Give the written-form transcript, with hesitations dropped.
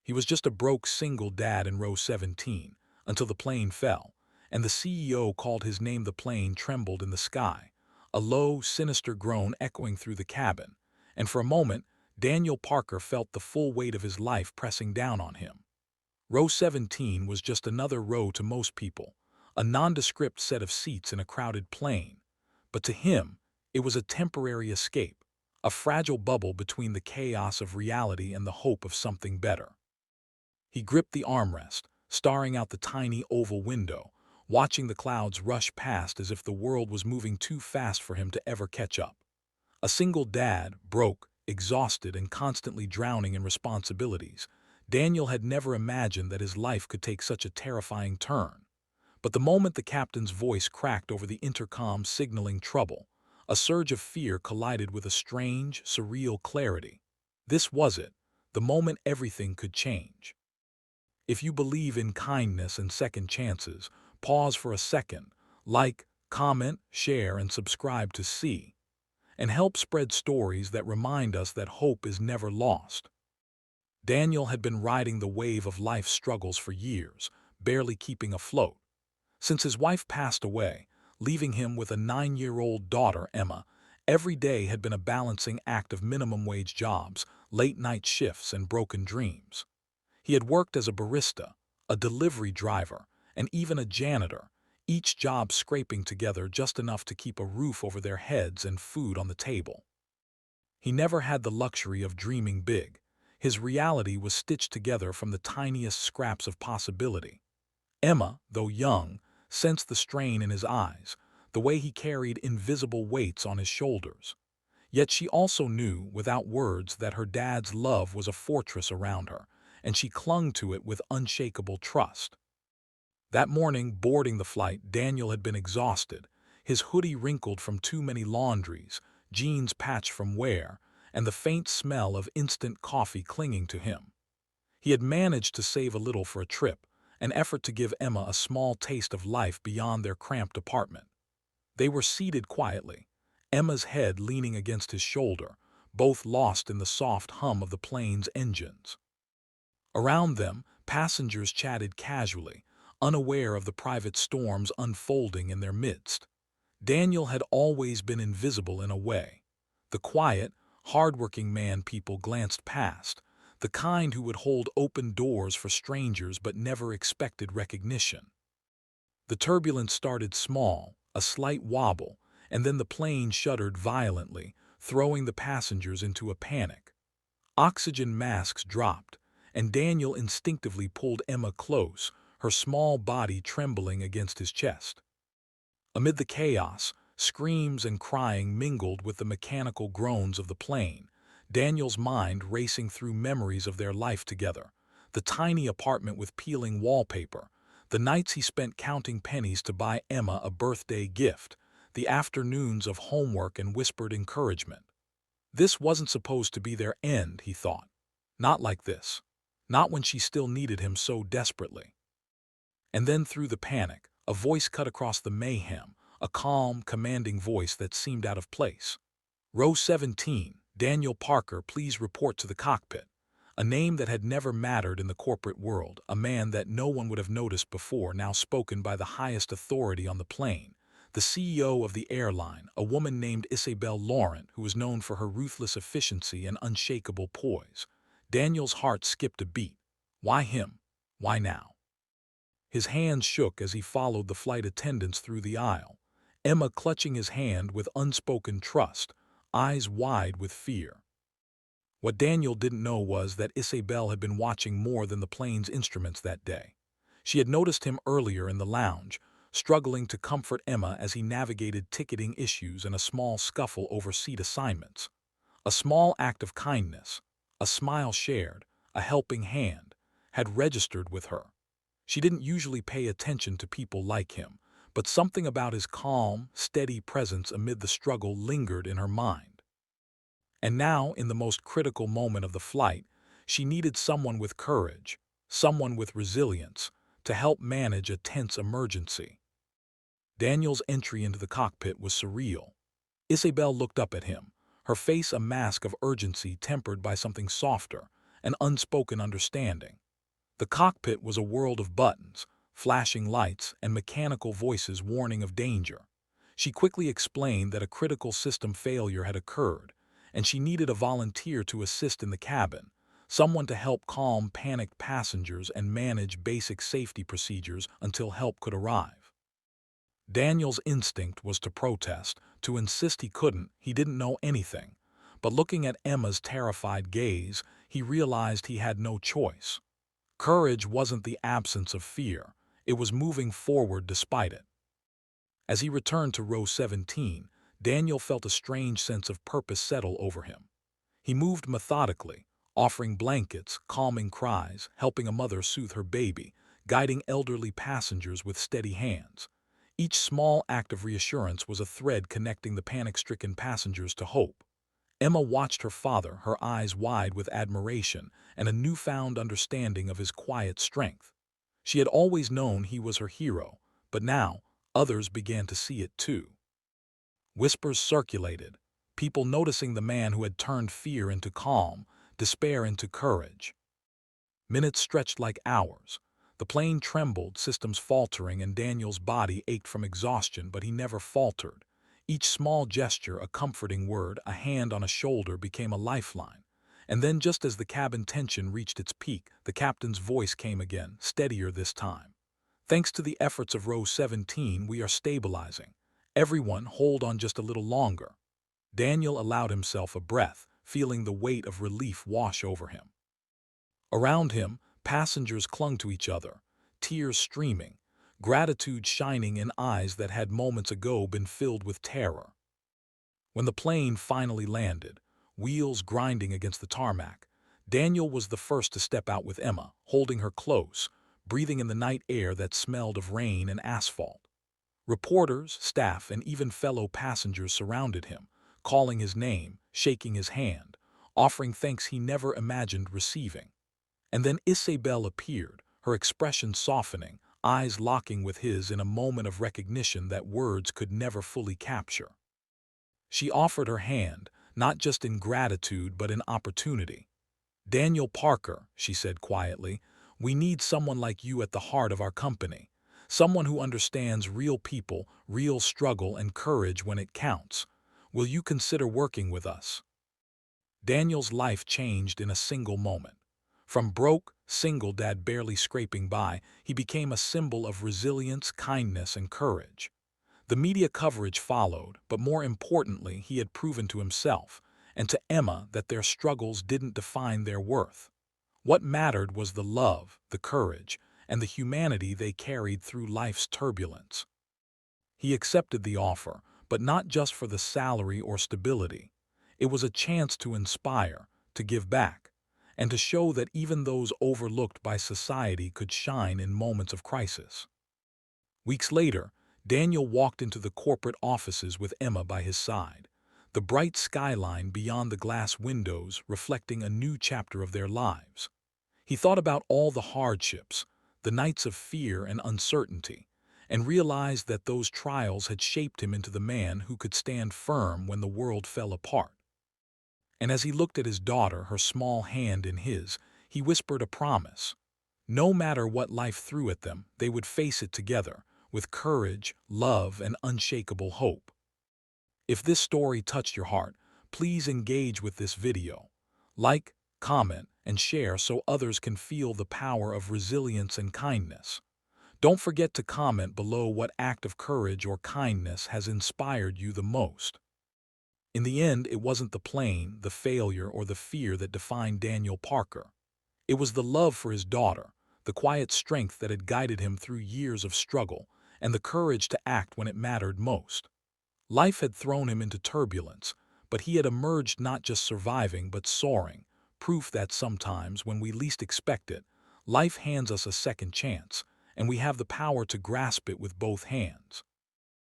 He was just a broke single dad in row 17, until the plane fell, and the CEO called his name. The plane trembled in the sky, a low, sinister groan echoing through the cabin, and for a moment, Daniel Parker felt the full weight of his life pressing down on him. Row 17 was just another row to most people, a nondescript set of seats in a crowded plane, but to him, it was a temporary escape, a fragile bubble between the chaos of reality and the hope of something better. He gripped the armrest, staring out the tiny oval window, watching the clouds rush past as if the world was moving too fast for him to ever catch up. A single dad, broke, exhausted, and constantly drowning in responsibilities, Daniel had never imagined that his life could take such a terrifying turn. But the moment the captain's voice cracked over the intercom signaling trouble, a surge of fear collided with a strange, surreal clarity. This was it, the moment everything could change. If you believe in kindness and second chances, pause for a second, like, comment, share, and subscribe to See, and help spread stories that remind us that hope is never lost. Daniel had been riding the wave of life's struggles for years, barely keeping afloat. Since his wife passed away, leaving him with a 9-year-old daughter, Emma, every day had been a balancing act of minimum-wage jobs, late-night shifts, and broken dreams. He had worked as a barista, a delivery driver, and even a janitor, each job scraping together just enough to keep a roof over their heads and food on the table. He never had the luxury of dreaming big. His reality was stitched together from the tiniest scraps of possibility. Emma, though young, sensed the strain in his eyes, the way he carried invisible weights on his shoulders. Yet she also knew, without words, that her dad's love was a fortress around her, and she clung to it with unshakable trust. That morning, boarding the flight, Daniel had been exhausted, his hoodie wrinkled from too many laundries, jeans patched from wear, and the faint smell of instant coffee clinging to him. He had managed to save a little for a trip, an effort to give Emma a small taste of life beyond their cramped apartment. They were seated quietly, Emma's head leaning against his shoulder, both lost in the soft hum of the plane's engines. Around them, passengers chatted casually, unaware of the private storms unfolding in their midst. Daniel had always been invisible in a way. The quiet, hard-working man people glanced past, the kind who would hold open doors for strangers but never expected recognition. The turbulence started small, a slight wobble, and then the plane shuddered violently, throwing the passengers into a panic. Oxygen masks dropped, and Daniel instinctively pulled Emma close, her small body trembling against his chest. Amid the chaos, screams and crying mingled with the mechanical groans of the plane, Daniel's mind racing through memories of their life together, the tiny apartment with peeling wallpaper, the nights he spent counting pennies to buy Emma a birthday gift, the afternoons of homework and whispered encouragement. This wasn't supposed to be their end, he thought. Not like this. Not when she still needed him so desperately. And then through the panic, a voice cut across the mayhem, a calm, commanding voice that seemed out of place. Row 17, Daniel Parker, please report to the cockpit. A name that had never mattered in the corporate world, a man that no one would have noticed before, now spoken by the highest authority on the plane, the CEO of the airline, a woman named Isabel Laurent, who was known for her ruthless efficiency and unshakable poise. Daniel's heart skipped a beat. Why him? Why now? His hands shook as he followed the flight attendants through the aisle, Emma clutching his hand with unspoken trust, eyes wide with fear. What Daniel didn't know was that Isabel had been watching more than the plane's instruments that day. She had noticed him earlier in the lounge, struggling to comfort Emma as he navigated ticketing issues and a small scuffle over seat assignments. A small act of kindness, a smile shared, a helping hand, had registered with her. She didn't usually pay attention to people like him, but something about his calm, steady presence amid the struggle lingered in her mind. And now, in the most critical moment of the flight, she needed someone with courage, someone with resilience, to help manage a tense emergency. Daniel's entry into the cockpit was surreal. Isabel looked up at him, her face a mask of urgency tempered by something softer, an unspoken understanding. The cockpit was a world of buttons, flashing lights, and mechanical voices warning of danger. She quickly explained that a critical system failure had occurred, and she needed a volunteer to assist in the cabin, someone to help calm panicked passengers and manage basic safety procedures until help could arrive. Daniel's instinct was to protest, to insist he didn't know anything. But looking at Emma's terrified gaze, he realized he had no choice. Courage wasn't the absence of fear, it was moving forward despite it. As he returned to row 17, Daniel felt a strange sense of purpose settle over him. He moved methodically, offering blankets, calming cries, helping a mother soothe her baby, guiding elderly passengers with steady hands. Each small act of reassurance was a thread connecting the panic-stricken passengers to hope. Emma watched her father, her eyes wide with admiration and a newfound understanding of his quiet strength. She had always known he was her hero, but now others began to see it too. Whispers circulated, people noticing the man who had turned fear into calm, despair into courage. Minutes stretched like hours. The plane trembled, systems faltering, and Daniel's body ached from exhaustion, but he never faltered. Each small gesture, a comforting word, a hand on a shoulder became a lifeline. And then, just as the cabin tension reached its peak, the captain's voice came again, steadier this time. "Thanks to the efforts of row 17, we are stabilizing. Everyone, hold on just a little longer." Daniel allowed himself a breath, feeling the weight of relief wash over him. Around him, passengers clung to each other, tears streaming, gratitude shining in eyes that had moments ago been filled with terror. When the plane finally landed, wheels grinding against the tarmac, Daniel was the first to step out with Emma, holding her close, breathing in the night air that smelled of rain and asphalt. Reporters, staff, and even fellow passengers surrounded him, calling his name, shaking his hand, offering thanks he never imagined receiving. And then Isabel appeared, her expression softening, eyes locking with his in a moment of recognition that words could never fully capture. She offered her hand, not just in gratitude but in opportunity. "Daniel Parker," she said quietly, "we need someone like you at the heart of our company. Someone who understands real people, real struggle, and courage when it counts. Will you consider working with us?" Daniel's life changed in a single moment. From broke, single dad barely scraping by, he became a symbol of resilience, kindness, and courage. The media coverage followed, but more importantly, he had proven to himself and to Emma that their struggles didn't define their worth. What mattered was the love, the courage, and the humanity they carried through life's turbulence. He accepted the offer, but not just for the salary or stability. It was a chance to inspire, to give back, and to show that even those overlooked by society could shine in moments of crisis. Weeks later, Daniel walked into the corporate offices with Emma by his side, the bright skyline beyond the glass windows reflecting a new chapter of their lives. He thought about all the hardships, the nights of fear and uncertainty, and realized that those trials had shaped him into the man who could stand firm when the world fell apart. And as he looked at his daughter, her small hand in his, he whispered a promise. No matter what life threw at them, they would face it together, with courage, love, and unshakable hope. If this story touched your heart, please engage with this video. Like, comment, and share so others can feel the power of resilience and kindness. Don't forget to comment below what act of courage or kindness has inspired you the most. In the end, it wasn't the plane, the failure, or the fear that defined Daniel Parker. It was the love for his daughter, the quiet strength that had guided him through years of struggle, and the courage to act when it mattered most. Life had thrown him into turbulence, but he had emerged not just surviving but soaring, proof that sometimes, when we least expect it, life hands us a second chance, and we have the power to grasp it with both hands.